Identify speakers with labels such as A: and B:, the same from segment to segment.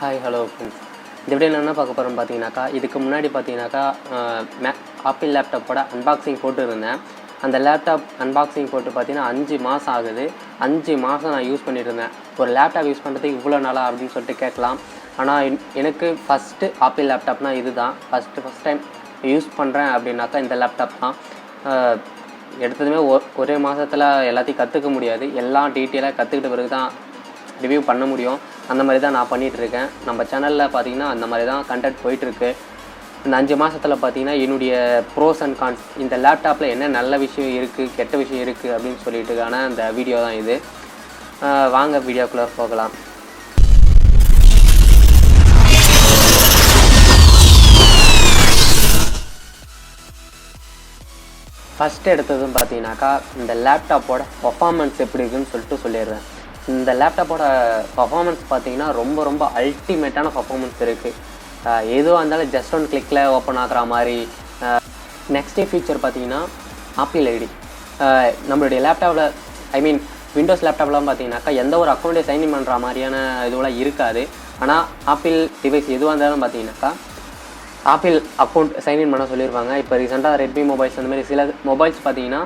A: Hi hello friends. இந்த வீடியோவில் என்ன பார்க்க போகிறோம்னு பார்த்தீங்கன்னாக்கா, இதுக்கு முன்னாடி பார்த்தீங்கன்னாக்கா ஆப்பிள் லேப்டாப்போட அன்பாக்சிங் போட்டுருந்தேன். அந்த லேப்டாப் அன்பாக்சிங் போட்டு பார்த்தீங்கன்னா 5 மாதம் ஆகுது. 5 மாதம் நான் யூஸ் பண்ணிட்டு இருந்தேன். ஒரு லேப்டாப் யூஸ் பண்ணுறதுக்கு இவ்வளோ நாளா அப்படின்னு சொல்லிட்டு கேட்கலாம். ஆனால் எனக்கு ஃபஸ்ட்டு ஆப்பிள் லேப்டாப்னால் இது தான் ஃபஸ்ட் டைம் யூஸ் பண்ணுறேன் அப்படின்னாக்கா இந்த லேப்டாப் தான். எடுத்ததுமே ஒரே மாதத்தில் எல்லாத்தையும் கற்றுக்க முடியாது. எல்லாம் டீட்டெயிலாக கற்றுக்கிட்ட பிறகு தான் ரிவ்யூ பண்ண முடியும். அந்த மாதிரி தான் நான் பண்ணிகிட்ருக்கேன். நம்ம சேனலில் பார்த்தீங்கன்னா அந்த மாதிரி தான் கண்டென்ட் போயிட்டுருக்கு. இந்த 5 மாதத்தில் பார்த்தீங்கன்னா என்னுடைய ப்ரோஸ் அண்ட் கான்ஸ், இந்த லேப்டாப்பில் என்ன நல்ல விஷயம் இருக்குது, கெட்ட விஷயம் இருக்குது அப்படின்னு சொல்லிட்டுக்கான அந்த வீடியோ தான் இது. வாங்க வீடியோக்குள்ளே போகலாம். ஃபஸ்ட்டு எடுத்ததும் பார்த்தீங்கன்னாக்கா இந்த லேப்டாப்போட பர்ஃபார்மன்ஸ் எப்படி இருக்குதுன்னு சொல்லிட்டு சொல்லிடுறேன். இந்த லேப்டாப்போட பர்ஃபார்மன்ஸ் பார்த்தீங்கன்னா ரொம்ப அல்டிமேட்டான பர்ஃபார்மன்ஸ் இருக்குது. எதுவாக இருந்தாலும் ஜஸ்ட் ஒன் கிளிக்கில் ஓப்பன் ஆகிற மாதிரி. நெக்ஸ்டே ஃபீச்சர் பார்த்தீங்கன்னா ஆப்பிள் ஐடி. நம்மளுடைய லேப்டாப்பில் விண்டோஸ் லேப்டாப்லாம் பார்த்தீங்கன்னாக்கா எந்த ஒரு அக்கௌண்ட்டை சைன்இன் பண்ணுற மாதிரியான இதுவெல்லாம் இருக்காது. ஆனால் ஆப்பிள் டிவைஸ் எதுவாக இருந்தாலும் பார்த்தீங்கன்னாக்கா ஆப்பிள் அக்கௌண்ட் சைன்இன் பண்ண சொல்லியிருப்பாங்க. இப்போ ரீசெண்டாக ரெட்மி மொபைல்ஸ் அந்த மாதிரி சில மொபைல்ஸ் பார்த்தீங்கன்னா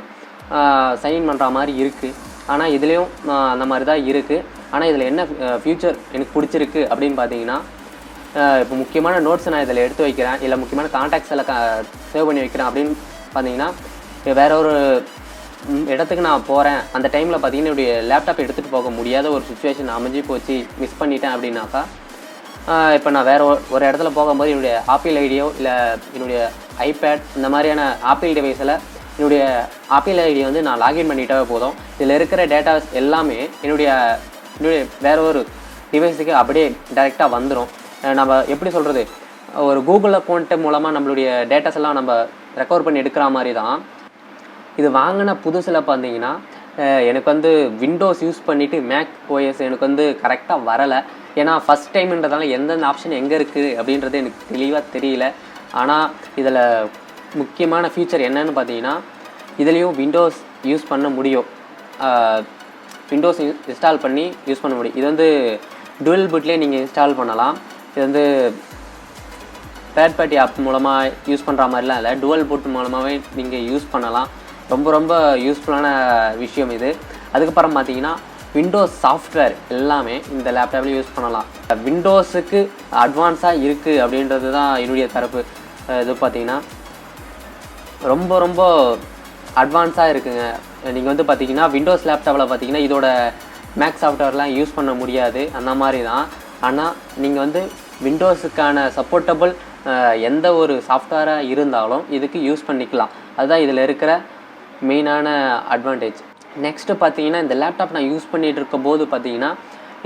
A: சைன்இன் பண்ணுற மாதிரி இருக்குது. ஆனால் இதுலேயும் அந்த மாதிரி தான் இருக்குது. ஆனால் இதில் என்ன ஃபியூச்சர் எனக்கு பிடிச்சிருக்கு அப்படின்னு பார்த்தீங்கன்னா, இப்போ முக்கியமான நோட்ஸ் நான் இதில் எடுத்து வைக்கிறேன், இல்லை முக்கியமான கான்டாக்ட்ஸ் எல்லாம் சேவ் பண்ணி வைக்கிறேன் அப்படின்னு பார்த்தீங்கன்னா, வேற ஒரு இடத்துக்கு நான் போகிறேன், அந்த டைமில் பார்த்தீங்கன்னா என்னுடைய லேப்டாப் எடுத்துகிட்டு போக முடியாத ஒரு சுச்சுவேஷன் அமைஞ்சு போச்சு, மிஸ் பண்ணிட்டேன் அப்படின்னாக்கா, இப்போ நான் வேறு ஒரு இடத்துல போகும்போது என்னுடைய ஆப்பிள் ஐடியோ இல்லை என்னுடைய ஐபேட் இந்த மாதிரியான ஆப்பிள் டிவைஸில் என்னுடைய ஆப்பிள் ஐடி வந்து நான் லாகின் பண்ணிட்டாவே போதும். இதில் இருக்கிற டேட்டாஸ் எல்லாமே என்னுடைய வேறு ஒரு டிவைஸுக்கு அப்படியே டைரெக்டாக வந்துடும். நம்ம எப்படி சொல்கிறது, ஒரு கூகுள் அக்கௌண்ட்டு மூலமாக நம்மளுடைய டேட்டாஸ் எல்லாம் நம்ம ரெக்கவர் பண்ணி எடுக்கிற மாதிரி தான். இது வாங்கின புதுசில் பார்த்தீங்கன்னா எனக்கு வந்து விண்டோஸ் யூஸ் பண்ணிவிட்டு மேக் ஓஎஸ் எனக்கு வந்து கரெக்டாக வரலை. ஏன்னா ஃபஸ்ட் டைம்ன்றதால எந்தெந்த ஆப்ஷன் எங்கே இருக்குது அப்படின்றது எனக்கு தெளிவாக தெரியல. ஆனால் இதில் முக்கியமான ஃபீச்சர் என்னன்னு பார்த்தீங்கன்னா, இதுலேயும் விண்டோஸ் யூஸ் பண்ண முடியும். விண்டோஸ் இன்ஸ்டால் பண்ணி யூஸ் பண்ண முடியும். இது வந்து டுவெல் பூட்லேயே நீங்கள் இன்ஸ்டால் பண்ணலாம். இது வந்து தேர்ட் பார்ட்டி ஆப் மூலமாக யூஸ் பண்ணுற மாதிரிலாம் இல்லை, டுவெல் பூட் மூலமாகவே நீங்கள் யூஸ் பண்ணலாம். ரொம்ப யூஸ்ஃபுல்லான விஷயம் இது. அதுக்கப்புறம் பார்த்தீங்கன்னா விண்டோஸ் சாஃப்ட்வேர் எல்லாமே இந்த லேப்டாப்லேயும் யூஸ் பண்ணலாம். விண்டோஸுக்கு அட்வான்ஸாக இருக்குது அப்படின்றது தான் என்னுடைய தரப்பு. இது பார்த்தீங்கன்னா ரொம்ப அட்வான்ஸாக இருக்குங்க. நீங்கள் வந்து பார்த்தீங்கன்னா விண்டோஸ் லேப்டாப்பில் பார்த்தீங்கன்னா இதோட மேக் சாஃப்ட்வேர்லாம் யூஸ் பண்ண முடியாது, அந்த மாதிரி தான். ஆனால் நீங்கள் வந்து விண்டோஸுக்கான சப்போர்ட்டபிள் எந்த ஒரு சாஃப்ட்வேராக இருந்தாலும் இதுக்கு யூஸ் பண்ணிக்கலாம். அதுதான் இதில் இருக்கிற மெயினான அட்வான்டேஜ். நெக்ஸ்ட்டு பார்த்தீங்கன்னா இந்த லேப்டாப் நான் யூஸ் பண்ணிகிட்டு இருக்கும்போது பார்த்தீங்கன்னா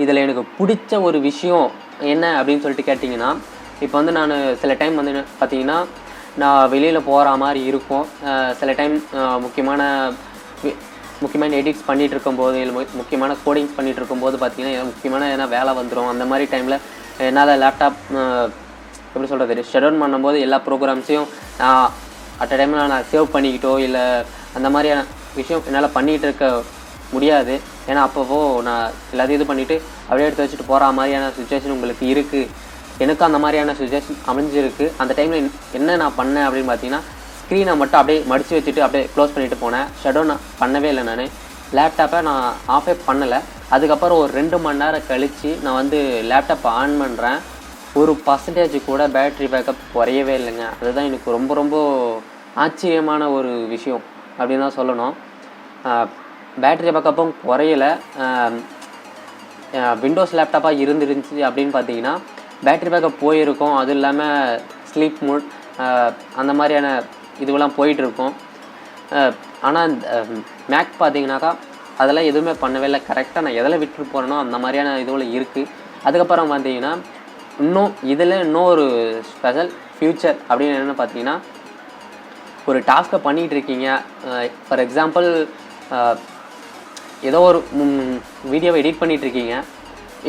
A: இதில் எனக்கு பிடிச்ச ஒரு விஷயம் என்ன அப்படின்னு சொல்லிட்டு கேட்டிங்கன்னா, இப்போ வந்து நான் சில டைம் வந்து பார்த்தீங்கன்னா நான் வெளியில் போகிற மாதிரி இருக்கும். சில டைம் முக்கியமான எடிட்ஸ் பண்ணிகிட்டு இருக்கும்போது, இல்லை முக்கியமான கோடிங்ஸ் பண்ணிகிட்டு இருக்கும்போது பார்த்தீங்கன்னா முக்கியமான ஏன்னா வேலை வந்துடும். அந்த மாதிரி டைமில் என்னால் லேப்டாப் எப்படி சொல்கிறது, ஷட் டவுன் பண்ணும்போது எல்லா ப்ரோக்ராம்ஸையும் அட் அ டைமில் நான் சேவ் பண்ணிக்கிட்டோ இல்லை அந்த மாதிரியான விஷயம் என்னால் பண்ணிகிட்டு இருக்க முடியாது. ஏன்னா அப்போவோ நான் எல்லாத்தையும் இது பண்ணிவிட்டு அப்படியே எடுத்து வச்சுட்டு போகிற மாதிரியான சுச்சுவேஷன் உங்களுக்கு இருக்குது. எனக்கு அந்த மாதிரியான சுச்சுவேஷன் அமைஞ்சிருக்கு. அந்த டைமில் என்ன நான் பண்ணேன் அப்படின்னு பார்த்தீங்கன்னா, ஸ்க்ரீனை மட்டும் அப்படியே மடித்து வச்சுட்டு அப்படியே க்ளோஸ் பண்ணிவிட்டு போனேன். ஷட் டவுன் பண்ணவே இல்லை. நான் லேப்டாப்பை நான் ஆஃபே பண்ணலை. அதுக்கப்புறம் ஒரு 2 மணி நேரம் கழித்து நான் வந்து லேப்டாப்பை ஆன் பண்ணுறேன். 1% கூட பேட்ரி பேக்கப் குறையவே இல்லைங்க. அதுதான் எனக்கு ரொம்ப ஆச்சரியமான ஒரு விஷயம் அப்படின்னு தான் சொல்லணும். பேட்ரி பேக்கப்பும் குறையலை. விண்டோஸ் லேப்டாப்பாக இருந்துருந்துச்சு அப்படின்னு பார்த்தீங்கன்னா பேட்ரி பேக்கப் போயிருக்கும். அதுவும் இல்லாமல் ஸ்லீப் மோட் அந்த மாதிரியான இதுவெல்லாம் போயிட்டுருக்கும். ஆனால் மேக் பார்த்தீங்கன்னாக்கா அதெல்லாம் எதுவுமே பண்ணவே இல்லை. கரெக்டாக நான் எதில் விட்டு போகிறேனோ அந்த மாதிரியான இதுவில் இருக்குது. அதுக்கப்புறம் பார்த்தீங்கன்னா இன்னும் ஒரு ஸ்பெஷல் ஃபியூச்சர் அப்படின்னு என்னென்னு பார்த்தீங்கன்னா, ஒரு டாஸ்க்கை பண்ணிகிட்டு இருக்கீங்க. ஃபார் எக்ஸாம்பிள் ஏதோ ஒரு வீடியோவை எடிட் பண்ணிகிட்ருக்கீங்க.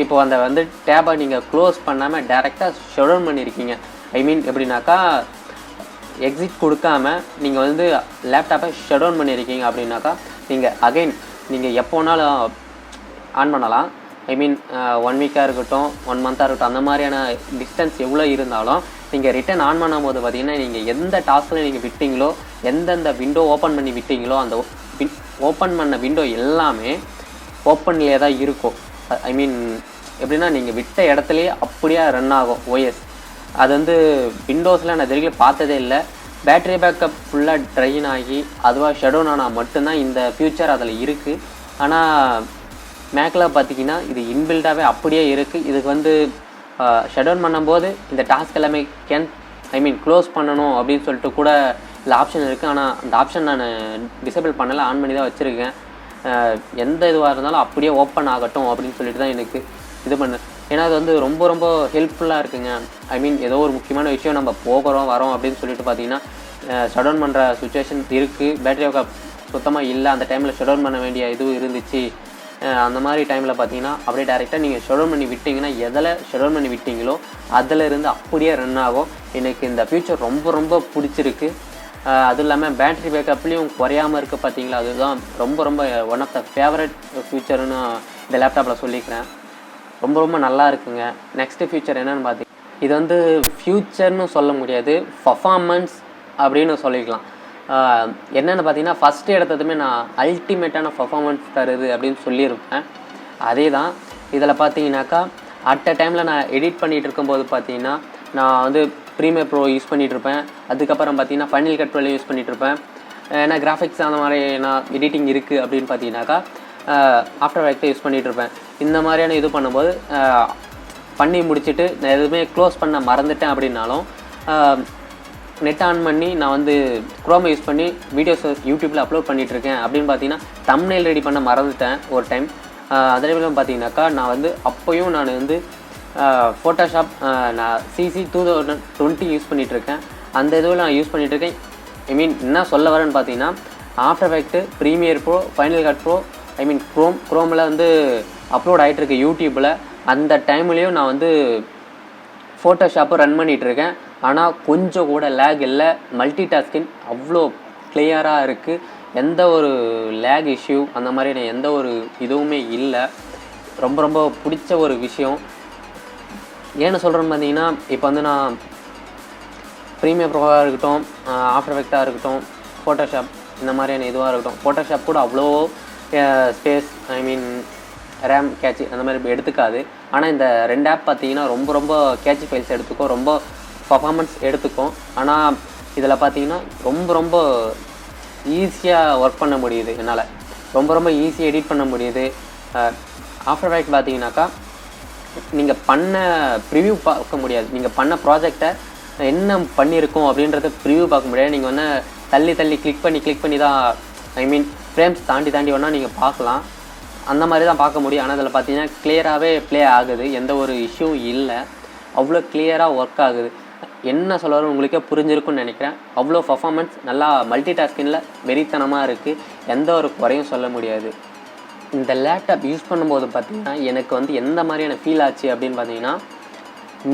A: இப்போ அந்த வந்து டேபை நீங்கள் க்ளோஸ் பண்ணாமல் டேரெக்டாக ஷட் டவுன் பண்ணியிருக்கீங்க. எப்படின்னாக்கா எக்ஸிட் கொடுக்காமல் நீங்கள் வந்து லேப்டாப்பை ஷட் டவுன் பண்ணியிருக்கீங்க அப்படின்னாக்கா நீங்கள் எப்போ வேணாலும் ஆன் பண்ணலாம். ஐ மீன் 1 வீக்காக இருக்கட்டும் 1 மந்த்தாக இருக்கட்டும் அந்த மாதிரியான டிஸ்டன்ஸ் எவ்வளோ இருந்தாலும் நீங்கள் ரிட்டன் ஆன் பண்ணும்போது பார்த்தீங்கன்னா நீங்கள் எந்த டாஸ்கில் நீங்கள் விட்டீங்களோ எந்தெந்த விண்டோ ஓப்பன் பண்ணி விட்டீங்களோ அந்த ஓப்பன் பண்ண விண்டோ எல்லாமே ஓப்பன்லேயே தான் இருக்கும். ஐ மீன் எப்படின்னா நீங்கள் விட்ட இடத்துலையே அப்படியே ரன் ஆகும் ஓஎஸ். அது வந்து விண்டோஸில் நான் வரைக்கும் பார்த்ததே இல்லை. பேட்டரி பேக்கப் ஃபுல்லாக ட்ரைன் ஆகி அதுவாக ஷட் ஆனால் மட்டும்தான் இந்த ஃபியூச்சர் அதில் இருக்குது. ஆனால் மேக்கில் பார்த்திங்கன்னா இது இன்பில்டாகவே அப்படியே இருக்குது. இதுக்கு வந்து ஷட் டவுன் பண்ணும்போது இந்த டாஸ்க் எல்லாமே க்ளோஸ் பண்ணணும் அப்படின்னு சொல்லிட்டு கூட இல்லை ஆப்ஷன் இருக்குது. ஆனால் அந்த ஆப்ஷன் நான் டிசேபிள் பண்ணலை, ஆன் பண்ணி தான் வச்சுருக்கேன். எந்த இதுவாக இருந்தாலும் அப்படியே ஓப்பன் ஆகட்டும் அப்படின்னு சொல்லிட்டு தான் எனக்கு இது பண்ணேன். ஏன்னா அது வந்து ரொம்ப ரொம்ப ஹெல்ப்ஃபுல்லாக இருக்குங்க. ஐ மீன் ஏதோ ஒரு முக்கியமான விஷயம் நம்ம போகிறோம் வரோம் அப்படின்னு சொல்லிட்டு பார்த்தீங்கன்னா ஷட் டவுன் பண்ணுற சுச்சுவேஷன் இருக்குது. பேட்டரி பேக்கப் சுத்தமாக இல்லை, அந்த டைமில் ஷட் டவுன் பண்ண வேண்டிய இதுவும் இருந்துச்சு. அந்த மாதிரி டைமில் பார்த்தீங்கன்னா அப்படியே டேரெக்டாக நீங்கள் ஷட் டவுன் பண்ணி விட்டிங்கன்னா எதில் ஷட் டவுன் பண்ணி விட்டீங்களோ அதிலிருந்து அப்படியே ரன் ஆகும். எனக்கு இந்த ஃபியூச்சர் ரொம்ப ரொம்ப பிடிச்சிருக்கு. அதுவும் இல்லாமல் பேட்டரி பேக்கப்லேயும் குறையாமல் இருக்குது பார்த்தீங்களா, அதுதான் ரொம்ப ரொம்ப ஒன் ஆஃப் த ஃபேவரட் ஃபியூச்சர்னு இந்த லேப்டாப்பில் சொல்லிக்கிறேன். ரொம்ப ரொம்ப நல்லா இருக்குங்க. நெக்ஸ்ட்டு ஃபியூச்சர் என்னென்னு பார்த்தீங்கன்னா இது வந்து ஃபியூச்சர்னு சொல்ல முடியாது, பர்ஃபார்மன்ஸ் அப்படின்னு சொல்லிக்கலாம். என்னென்னு பார்த்தீங்கன்னா ஃபஸ்ட்டு எடுத்ததுமே நான் அல்டிமேட்டான பர்ஃபார்மன்ஸ் தருது அப்படின்னு சொல்லியிருப்பேன். அதே தான் இதில் பார்த்தீங்கன்னாக்கா அட் அ டைமில் நான் எடிட் பண்ணிகிட்டு இருக்கும்போது பார்த்தீங்கன்னா நான் வந்து ப்ரீமியர் ப்ரோ யூஸ் பண்ணிகிட்ருப்பேன். அதுக்கப்புறம் பார்த்தீங்கன்னா ஃபைனல் கட் ப்ரோவில் யூஸ் பண்ணிகிட்ருப்பேன். ஏன்னா கிராஃபிக்ஸ் அந்த மாதிரி நான் எடிட்டிங் இருக்குது அப்படின்னு பார்த்தீங்கன்னாக்கா ஆஃப்டர் எஃபெக்ட் யூஸ் பண்ணிகிட்ருப்பேன். இந்த மாதிரியான இது பண்ணும்போது பண்ணி முடிச்சுட்டு நான் எதுவுமே க்ளோஸ் பண்ண மறந்துட்டேன் அப்படின்னாலும் நெட் ஆன் பண்ணி நான் வந்து குரோமை யூஸ் பண்ணி வீடியோஸ் யூடியூப்பில் அப்லோட் பண்ணிகிட்ருக்கேன் அப்படின்னு பார்த்தீங்கன்னா தம்ப்நெயில் ரெடி பண்ண மறந்துட்டேன் ஒரு டைம். அதே மாதிரி பார்த்தீங்கன்னாக்கா நான் வந்து அப்போயும் நான் வந்து ஃபோட்டோஷாப் நான் சிசி 2020 யூஸ் பண்ணிகிட்ருக்கேன். அந்த இதுவில் நான் யூஸ் பண்ணிகிட்ருக்கேன். ஐ மீன் என்ன சொல்ல வரேன்னு பார்த்தீங்கன்னா After Effect, Premiere Pro, Final Cut Pro, I mean குரோமில் வந்து அப்லோட் ஆகிட்டுருக்கு யூடியூப்பில். அந்த டைம்லேயும் நான் வந்து ஃபோட்டோஷாப்பை ரன் பண்ணிகிட்ருக்கேன். ஆனால் கொஞ்சம் கூட லேக் இல்லை, மல்டி டாஸ்கிங் அவ்வளோ கிளியராக இருக்குது. எந்த ஒரு லேக் இஷ்யூ அந்த மாதிரி எந்த ஒரு இதுவுமே இல்லை. ரொம்ப ரொம்ப பிடிச்ச ஒரு விஷயம். ஏன்னு சொல்கிறேன்னு பார்த்தீங்கன்னா இப்போ வந்து நான் ப்ரீமியர் ப்ரோவாக இருக்கட்டும், ஆஃப்டர் எஃபெக்டாக இருக்கட்டும், ஃபோட்டோஷாப் இந்த மாதிரியான இதுவாக இருக்கட்டும், ஃபோட்டோஷாப் கூட அவ்வளோ ஸ்பேஸ் ஐ மீன் ரேம் கேட்சி அந்த மாதிரி எடுத்துக்காது. ஆனால் இந்த 2 ஆப் பார்த்தீங்கன்னா ரொம்ப ரொம்ப கேட்சி ஃபைல்ஸ் எடுத்துக்கும், ரொம்ப பர்ஃபார்மன்ஸ் எடுத்துக்கும். ஆனால் இதில் பார்த்தீங்கன்னா ரொம்ப ரொம்ப ஈஸியாக ஒர்க் பண்ண முடியுது என்னால், ரொம்ப ரொம்ப ஈஸியாக எடிட் பண்ண முடியுது. ஆஃப்டர் எஃபெக்ட் பார்த்தீங்கன்னாக்கா நீங்கள் பண்ண ப்ரிவ்யூ பார்க்க முடியாது, நீங்கள் பண்ண ப்ராஜெக்டை என்ன பண்ணியிருக்கோம் அப்படின்றத ப்ரிவ்யூ பார்க்க முடியாது. நீங்கள் வந்து தள்ளி தள்ளி கிளிக் பண்ணி தான் ஐ மீன் ஃப்ரேம்ஸ் தாண்டி வேணால் நீங்கள் பார்க்கலாம், அந்த மாதிரி தான் பார்க்க முடியும். ஆனால் அதில் பார்த்தீங்கன்னா கிளியராகவே ப்ளே ஆகுது, எந்த ஒரு இஷ்யூவும் இல்லை, அவ்வளோ கிளியராக ஒர்க் ஆகுது. என்ன சொல்ல உங்களுக்கே புரிஞ்சிருக்குன்னு நினைக்கிறேன். அவ்வளோ பர்ஃபார்மன்ஸ் நல்லா மல்டி டாஸ்கிங்கில் வெறித்தனமாக இருக்குது, எந்த ஒரு குறையும் சொல்ல முடியாது. இந்த லேப்டாப் யூஸ் பண்ணும்போது பார்த்திங்கன்னா எனக்கு வந்து எந்த மாதிரியான ஃபீல் ஆச்சு அப்படின்னு பார்த்தீங்கன்னா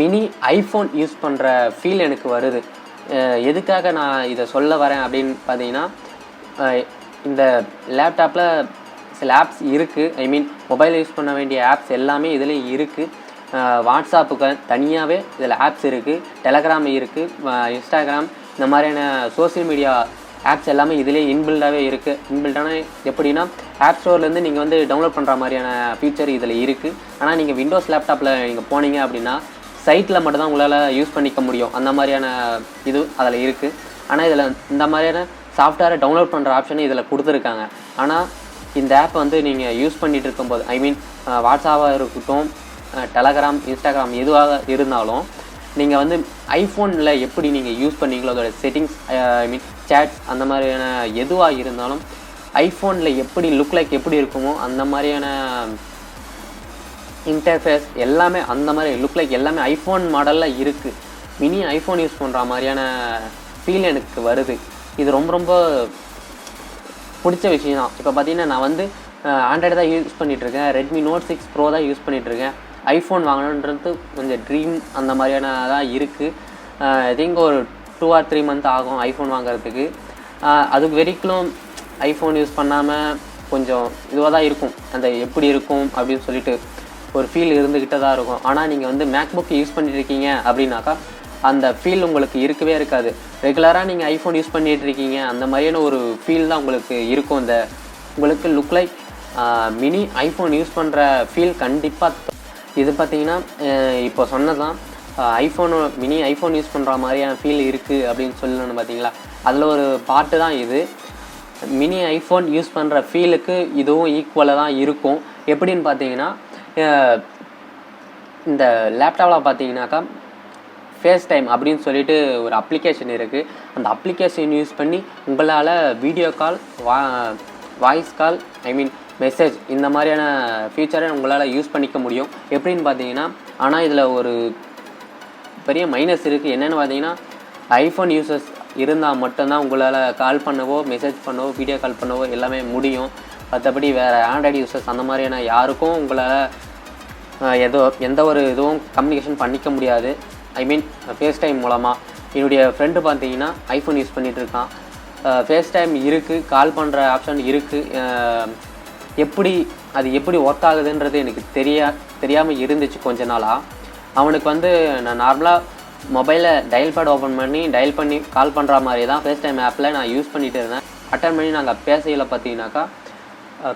A: மினி ஐஃபோன் யூஸ் பண்ணுற ஃபீல் எனக்கு வருது. எதுக்காக நான் இதை சொல்ல வரேன் அப்படின்னு பார்த்தீங்கன்னா இந்த லேப்டாப்பில் சில ஆப்ஸ் இருக்குது, ஐ மீன் மொபைல் யூஸ் பண்ண வேண்டிய ஆப்ஸ் எல்லாமே இதில் இருக்குது. வாட்ஸ்அப்புக்கு தனியாகவே இதில் ஆப்ஸ் இருக்குது, டெலகிராம் இருக்குது, இன்ஸ்டாகிராம் இந்த மாதிரியான சோசியல் மீடியா ஆப்ஸ் எல்லாமே இதிலே இன்பில்டாகவே இருக்குது. இன்பில்டான எப்படின்னா ஆப் ஸ்டோர்லேருந்து நீங்கள் வந்து டவுன்லோட் பண்ணுற மாதிரியான ஃபீச்சர் இதில் இருக்குது. ஆனால் நீங்கள் விண்டோஸ் லேப்டாப்பில் நீங்கள் போனீங்க அப்படின்னா சைட்டில் மட்டும்தான் உங்களால் யூஸ் பண்ணிக்க முடியும், அந்த மாதிரியான இது அதில் இருக்குது. ஆனால் இதில் இந்த மாதிரியான சாஃப்ட்வேரை டவுன்லோட் பண்ணுற ஆப்ஷனை இதில் கொடுத்துருக்காங்க. ஆனால் இந்த ஆப் வந்து நீங்கள் யூஸ் பண்ணிகிட்டு இருக்கும்போது ஐ மீன் வாட்ஸ்அப்பாக இருக்கட்டும், டெலகிராம், இன்ஸ்டாகிராம் எதுவாக இருந்தாலும் நீங்கள் வந்து ஐஃபோனில் எப்படி நீங்கள் யூஸ் பண்ணீங்களோ அதோட செட்டிங்ஸ் ஐ மீன் சேட்ஸ் அந்த மாதிரியான எதுவாக இருந்தாலும் ஐஃபோனில் எப்படி லுக் லைக் எப்படி இருக்குமோ அந்த மாதிரியான இன்டர்ஃபேஸ் எல்லாமே அந்த மாதிரி லுக் லைக் எல்லாமே ஐஃபோன் மாடலில் இருக்குது. மினி ஐஃபோன் யூஸ் பண்ணுற மாதிரியான ஃபீல் எனக்கு வருது. இது ரொம்ப ரொம்ப பிடிச்ச விஷயம் தான். இப்போ பார்த்தீங்கன்னா நான் வந்து ஆண்ட்ராய்டு தான் யூஸ் பண்ணிகிட்ருக்கேன், ரெட்மி நோட் 6 ப்ரோ தான் யூஸ் பண்ணிகிட்ருக்கேன். ஐஃபோன் வாங்கணுன்றது கொஞ்சம் ட்ரீம் அந்த மாதிரியான தான் இருக்குது. ஐ திங்க் ஒரு 2 or 3 month ஆகும் ஐஃபோன் வாங்குறதுக்கு. அதுக்கு வரைக்கும் ஐஃபோன் யூஸ் பண்ணாமல் கொஞ்சம் இதுவாக தான் இருக்கும், அந்த எப்படி இருக்கும் அப்படின்னு சொல்லிட்டு ஒரு ஃபீல் இருந்துக்கிட்டே தான் இருக்கும். ஆனால் நீங்கள் வந்து மேக்புக் யூஸ் பண்ணிட்டு இருக்கீங்க அப்படின்னாக்கா அந்த ஃபீல் உங்களுக்கு இருக்கவே இருக்காது. ரெகுலராக நீங்கள் ஐஃபோன் யூஸ் பண்ணிகிட்டு இருக்கீங்க அந்த மாதிரியான ஒரு ஃபீல் தான் உங்களுக்கு இருக்கும். இந்த உங்களுக்கு look like mini iPhone use பண்ணுற ஃபீல் கண்டிப்பாக. இது பார்த்தீங்கன்னா இப்போ சொன்னதான் மினி ஐஃபோன் யூஸ் பண்ணுற மாதிரியான ஃபீல் இருக்குது அப்படின்னு சொல்லணும்னு பார்த்தீங்களா, அதில் ஒரு பாட்டு தான் இது. மினி ஐஃபோன் யூஸ் பண்ணுற ஃபீலுக்கு இதுவும் ஈக்குவலாக தான் இருக்கும். எப்படின்னு பார்த்தீங்கன்னா இந்த லேப்டாப்பில் பார்த்தீங்கன்னாக்கா ஃபேஸ் டைம் அப்படின்னு சொல்லிட்டு ஒரு அப்ளிகேஷன் இருக்குது. அந்த அப்ளிகேஷன் யூஸ் பண்ணி உங்களால் video call, voice call, message இந்த மாதிரியான ஃபீச்சரை உங்களால் யூஸ் பண்ணிக்க முடியும். எப்படின்னு பார்த்தீங்கன்னா, ஆனால் இதில் ஒரு பெரிய மைனஸ் இருக்குது. என்னென்னு பார்த்தீங்கன்னா, ஐஃபோன் யூசர்ஸ் இருந்தால் மட்டும்தான் உங்களால் கால் பண்ணவோ, மெசேஜ் பண்ணவோ, வீடியோ கால் பண்ணவோ எல்லாமே முடியும். மற்றபடி வேறு ஆண்ட்ராய்டு யூசர்ஸ் அந்த மாதிரியான யாருக்கும் உங்களால் எந்த ஒரு இதுவும் கம்யூனிகேஷன் பண்ணிக்க முடியாது. ஃபேஸ் டைம் மூலமாக. என்னுடைய ஃப்ரெண்டு பார்த்தீங்கன்னா ஐஃபோன் யூஸ் பண்ணிகிட்டு இருக்கான். ஃபேஸ் டைம் இருக்குது, கால் பண்ணுற ஆப்ஷன் இருக்குது. அது எப்படி ஒர்க் ஆகுதுன்றது எனக்கு தெரியாமல் இருந்துச்சு கொஞ்ச நாளாக. அவனுக்கு வந்து நான் நார்மலாக மொபைலில் டயல் பேட் ஓப்பன் பண்ணி கால் பண்ணுற மாதிரி தான் ஃபேஸ் டைம் ஆப்பில் நான் யூஸ் பண்ணிகிட்டு இருந்தேன். அட்டன் பண்ணி நாங்கள் பேசையில் பார்த்தீங்கன்னாக்கா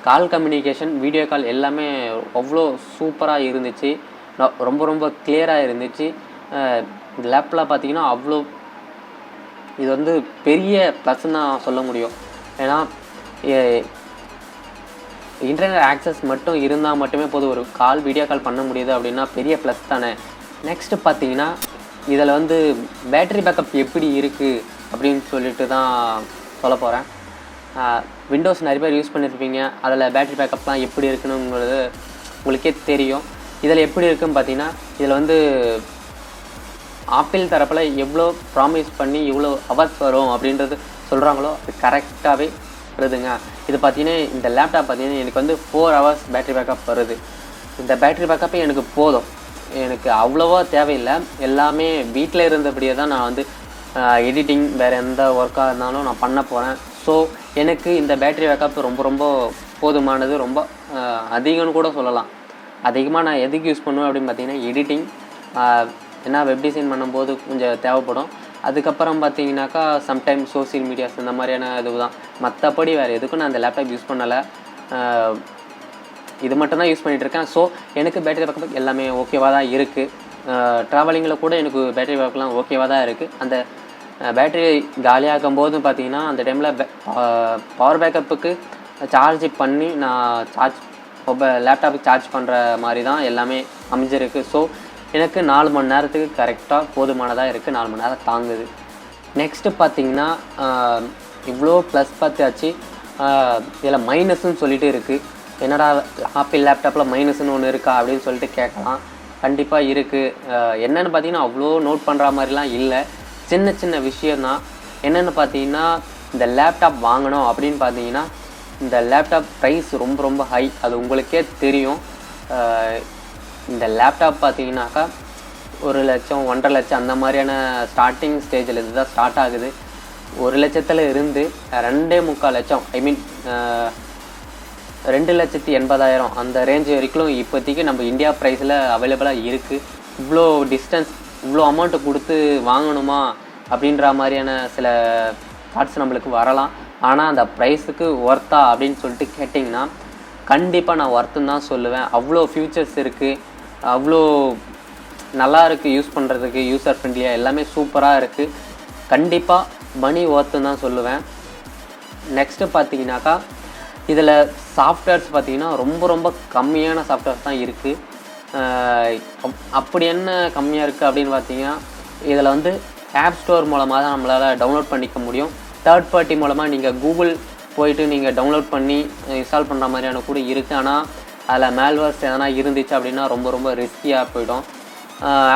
A: கால் கம்யூனிகேஷன், வீடியோ கால் எல்லாமே அவ்வளோ சூப்பராக இருந்துச்சு. ரொம்ப ரொம்ப கிளியராக இருந்துச்சு. இந்த லேப்பில் பார்த்தீங்கன்னா அவ்வளோ இது வந்து பெரிய ப்ளஸ்ன்னு தான் சொல்ல முடியும். ஏன்னா இன்டர்நெட் ஆக்சஸ் மட்டும் இருந்தால் மட்டுமே போதும், ஒரு வீடியோ கால் பண்ண முடியுது அப்படின்னா பெரிய ப்ளஸ் தானே. நெக்ஸ்ட்டு பார்த்தீங்கன்னா இதில் வந்து பேட்டரி பேக்கப் எப்படி இருக்குது அப்படின்னு சொல்லிட்டு தான் சொல்ல போகிறேன். விண்டோஸ் நிறைய பேர் யூஸ் பண்ணியிருப்பீங்க. அதில் பேட்டரி பேக்கப்லாம் எப்படி இருக்குன்னுங்கிறது உங்களுக்கே தெரியும். இதில் எப்படி இருக்குன்னு பார்த்தீங்கன்னா, இதில் வந்து ஆப்பிள் தரப்பில் எவ்வளோ ப்ராமிஸ் பண்ணி இவ்வளோ ஹவர்ஸ் வரும் அப்படின்றது சொல்கிறாங்களோ அது கரெக்டாகவே வருதுங்க. இது பார்த்தீங்கன்னா இந்த லேப்டாப் பார்த்தீங்கன்னா எனக்கு வந்து 4 hours பேட்டரி பேக்கப் வருது. இந்த பேட்டரி பேக்கப்பே எனக்கு போதும். எனக்கு அவ்வளோவா தேவையில்லை. எல்லாமே வீட்டில் இருந்தபடியே தான் நான் வந்து எடிட்டிங் வேறு எந்த ஒர்க்காக இருந்தாலும் நான் பண்ண போகிறேன். ஸோ எனக்கு இந்த பேட்டரி பேக்கப் ரொம்ப ரொம்ப போதுமானது, ரொம்ப அதிகம்னு கூட சொல்லலாம். அதிகமாக நான் எதுக்கு யூஸ் பண்ணுவேன் அப்படின்னு பார்த்தீங்கன்னா எடிட்டிங், ஏன்னா வெப் டிசைன் பண்ணும்போது கொஞ்சம் தேவைப்படும். அதுக்கப்புறம் பார்த்தீங்கன்னாக்கா சம்டைம் சோசியல் மீடியாஸ் இந்த மாதிரியான இது தான். மற்றபடி வேறு எதுக்கும் நான் அந்த லேப்டாப் யூஸ் பண்ணலை. இது மட்டும்தான் யூஸ் பண்ணிகிட்ருக்கேன். ஸோ எனக்கு பேட்டரி பேக்கப் எல்லாமே ஓகேவாக தான் இருக்குது. ட்ராவலிங்கில் கூட எனக்கு பேட்டரி பேக்கப்லாம் ஓகேவாக தான் இருக்குது. அந்த பேட்டரி காலியாகும் போது பார்த்தீங்கன்னா அந்த டைமில் பவர் பேக்கப்புக்கு சார்ஜ் பண்ணி நான் லேப்டாப்புக்கு சார்ஜ் பண்ணுற மாதிரி தான் எல்லாமே அமைஞ்சிருக்கு. ஸோ எனக்கு 4 மணி நேரத்துக்கு கரெக்டாக போதுமானதாக இருக்குது. 4 மணி நேரம் தாங்குது. நெக்ஸ்ட்டு பார்த்தீங்கன்னா இவ்வளோ ப்ளஸ் பார்த்தாச்சு. இதில் மைனஸ்ன்னு சொல்லிட்டு இருக்குது. என்னடா ஆப்பிள் லேப்டாப்பில் மைனஸ்ன்னு ஒன்று இருக்கா அப்படின்னு சொல்லிட்டு கேட்கலாம். கண்டிப்பாக இருக்குது. என்னென்னு பார்த்தீங்கன்னா அவ்வளோ நோட் பண்ணுற மாதிரிலாம் இல்லை. சின்ன சின்ன விஷயந்தான். என்னென்னு பார்த்தீங்கன்னா இந்த லேப்டாப் வாங்கணும் அப்படின்னு பார்த்தீங்கன்னா இந்த லேப்டாப் ப்ரைஸ் ரொம்ப ரொம்ப ஹை. அது உங்களுக்கே தெரியும். இந்த லேப்டாப் பார்த்தீங்கன்னாக்கா 1 லட்சம் 1.5 லட்சம் அந்த மாதிரியான ஸ்டார்டிங் ஸ்டேஜில் இது தான் ஸ்டார்ட் ஆகுது. 1 லட்சத்தில் இருந்து 2.25 லட்சம் 2,80,000 அந்த ரேஞ்ச் வரைக்கும் இப்போதைக்கு நம்ம இந்தியா ப்ரைஸில் அவைலபிளாக இருக்குது. இவ்வளோ டிஸ்டன்ஸ் இவ்வளோ அமௌண்ட்டு கொடுத்து வாங்கணுமா அப்படின்ற மாதிரியான சில தாட்ஸ் நம்மளுக்கு வரலாம். ஆனால் அந்த ப்ரைஸுக்கு ஒர்த்தா அப்படின்னு சொல்லிட்டு கேட்டிங்கன்னா கண்டிப்பாக நான் ஒர்த்துன்னு தான் சொல்லுவேன். அவ்வளோ ஃபியூச்சர்ஸ் இருக்குது, அவ்வளோ நல்லா இருக்குது யூஸ் பண்ணுறதுக்கு, யூசர் ஃப்ரெண்ட்லியாக எல்லாமே சூப்பராக இருக்குது. கண்டிப்பாக மணி ஒர்த்துன்னு தான் சொல்லுவேன். நெக்ஸ்ட்டு பார்த்தீங்கன்னாக்கா இதில் சாஃப்ட்வேர்ஸ் பார்த்தீங்கன்னா ரொம்ப ரொம்ப கம்மியான சாஃப்ட்வேர்ஸ் தான் இருக்குது. அப்படி என்ன கம்மியாக இருக்குது அப்படின்னு பார்த்தீங்கன்னா இதில் வந்து ஆப் ஸ்டோர் மூலமாக தான் நம்மளால் டவுன்லோட் பண்ணிக்க முடியும். தேர்ட் பார்ட்டி மூலமாக நீங்கள் கூகுள் போயிட்டு நீங்கள் டவுன்லோட் பண்ணி இன்ஸ்டால் பண்ணுற மாதிரியான கூட இருக்குது. ஆனால் அதில் மேல்வேர்ஸ் எதனா இருந்துச்சு அப்படின்னா ரொம்ப ரொம்ப ரிஸ்கியாக போயிடும்.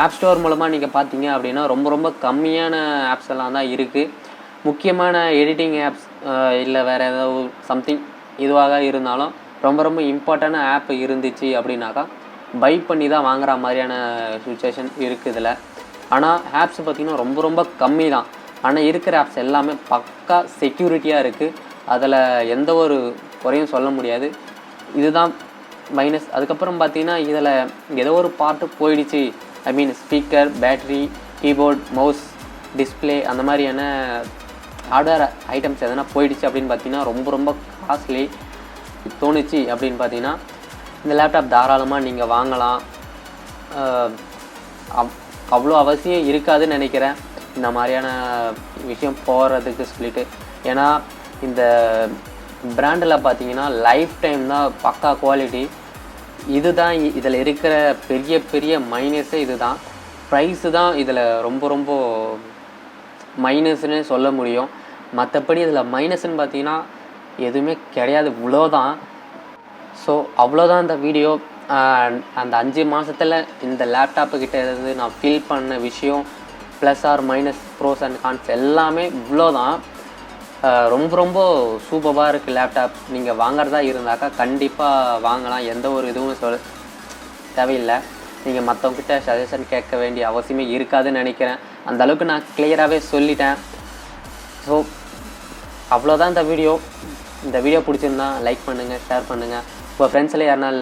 A: ஆப் ஸ்டோர் மூலமாக நீங்கள் பார்த்தீங்க அப்படின்னா ரொம்ப ரொம்ப கம்மியான ஆப்ஸ் எல்லாம் தான் இருக்குது. முக்கியமான எடிட்டிங் ஆப்ஸ் இல்லை வேறு ஏதாவது சம்திங் இதுவாக இருந்தாலும் ரொம்ப ரொம்ப இம்பார்ட்டண்டான ஆப் இருந்துச்சு அப்படின்னாக்கா பை பண்ணி தான் வாங்குற மாதிரியான சுச்சுவேஷன் இருக்குது இதில். ஆனால் ஆப்ஸ் பார்த்திங்கன்னா ரொம்ப ரொம்ப கம்மி தான். ஆனால் இருக்கிற ஆப்ஸ் எல்லாமே பக்கா செக்யூரிட்டியாக இருக்குது. அதில் எந்த ஒரு குறையும் சொல்ல முடியாது. இதுதான் மைனஸ். அதுக்கப்புறம் பார்த்தீங்கன்னா இதில் ஏதோ ஒரு பார்ட்டு போயிடுச்சு, I mean speaker, battery, keyboard, mouse, display அந்த மாதிரியான ஹார்ட்வேர் ஐட்டம்ஸ் எதனா போயிடுச்சு அப்படின்னு பார்த்தீங்கன்னா ரொம்ப ரொம்ப காஸ்ட்லி தோணுச்சு அப்படின்னு பார்த்தீங்கன்னா இந்த லேப்டாப் தாராளமாக நீங்கள் வாங்கலாம். அவ்வளோ அவசியம் இருக்காதுன்னு நினைக்கிறேன் இந்த மாதிரியான விஷயம் போகிறதுக்கு சொல்லிட்டு. ஏன்னா இந்த பிராண்டில் பார்த்தீங்கன்னா லைஃப் டைம் தான் பக்கா குவாலிட்டி. இதுதான் இதில் இருக்கிற பெரிய பெரிய மைனஸே இது தான். ப்ரைஸு தான் இதில் ரொம்ப ரொம்ப மைனஸ்ன்னு சொல்ல முடியும். மற்றபடி இதில் மைனஸ்ன்னு பார்த்தீங்கன்னா எதுவுமே கிடையாது, இவ்வளோதான். ஸோ அவ்வளோதான் இந்த வீடியோ. அந்த 5 மாதத்தில் இந்த லேப்டாப்புக்கிட்ட இருந்து நான் ஃபீல் பண்ண விஷயம் plus or minus, pros and cons எல்லாமே இவ்வளோதான். ரொம்ப ரொம்ப சூப்பராக இருக்குது லேப்டாப். நீங்கள் வாங்குறதா இருந்தாக்கா கண்டிப்பாக வாங்கலாம், எந்த ஒரு இதுவும் தேவையில்லை. நீங்கள் மற்றவங்கிட்ட சஜஷன் கேட்க வேண்டிய அவசியமே இருக்காதுன்னு நினைக்கிறேன். அந்தளவுக்கு நான் கிளியராகவே சொல்லிட்டேன். ஸோ அவ்வளோதான் இந்த வீடியோ. இந்த வீடியோ பிடிச்சிருந்தா லைக் பண்ணுங்கள், ஷேர் பண்ணுங்கள். உங்கள் ஃப்ரெண்ட்ஸில் யாருனா